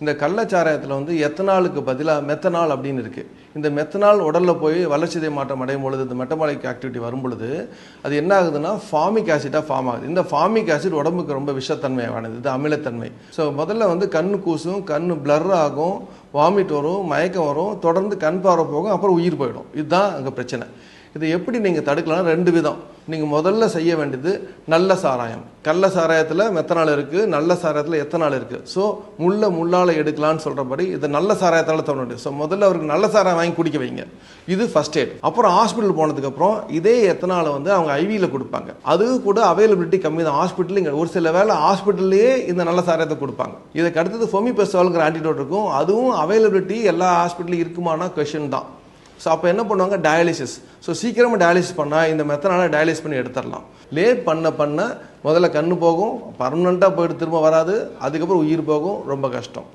இந்த கள்ளச்சாராயத்தில் வந்து எத்தனாலுக்கு பதிலாக மெத்தனால் அப்படின்னு இருக்குது. இந்த மெத்தனால் உடலில் போய் வளர்ச்சிதை மாற்றம் அடையும் பொழுது, இந்த மெட்டபாலிக் ஆக்டிவிட்டி வரும் பொழுது அது என்ன ஆகுதுன்னா ஃபார்மிக் ஆசிடாக ஃபார்ம் ஆகுது. இந்த ஃபார்மிக் ஆசிட் உடம்புக்கு ரொம்ப விஷத்தன்மையானது, இது அமிலத்தன்மை. ஸோ முதல்ல வந்து கண்ணு கூசும், கண்ணு பிளர் ஆகும், வாமிட் வரும், மயக்கம் வரும், தொடர்ந்து கண் பார்வை போகும், அப்புறம் உயிர் போயிடும். இதுதான் அங்கே பிரச்சனை. இதை எப்படி நீங்கள் தடுக்கலாம்? 2 விதம். நீங்கள் முதல்ல செய்ய வேண்டியது நல்ல சாராயம். கள்ள சாராயத்தில் மெத்தனால் இருக்குது, நல்ல சாராயத்தில் எத்தனால் இருக்குது. ஸோ முள்ளால் எடுக்கலான்னு சொல்கிறபடி இதை நல்ல சாராயத்தால் தோண முடியும். ஸோ முதல்ல அவருக்கு நல்ல சாராயம் வாங்கி குடிக்க வைங்க. இது ஃபர்ஸ்ட் எய்ட். அப்புறம் ஹாஸ்பிட்டல் போனதுக்கப்புறம் இதே எத்தனால் வந்து அவங்க ஐவியில் கொடுப்பாங்க. அது கூட அவைலபிலிட்டி கம்மி தான். ஹாஸ்பிட்டல் இங்கே ஒரு சில வேளை ஹாஸ்பிட்டல்லையே இந்த நல்ல சாராயத்தை கொடுப்பாங்க. இதுக்கு அடுத்தது ஃபோமிபெஸ்டால்ங்கிற ஆன்டிடோட் இருக்கும். அதுவும் அவைலபிலிட்டி எல்லா ஹாஸ்பிட்டலும் இருக்குமானா கொஷின் தான். ஸோ அப்போ என்ன பண்ணுவாங்க? டயாலிசிஸ். ஸோ சீக்கிரமாக டயாலிசிஸ் பண்ணால் இந்த மெத்தனால் டயாலிசிஸ் பண்ணி எடுத்துடலாம். லேட் பண்ண முதல்ல கண்ணு போகும், பர்மனெண்ட்டாக போயிட்டு திரும்ப வராது, அதுக்கப்புறம் உயிர் போகும், ரொம்ப கஷ்டம்.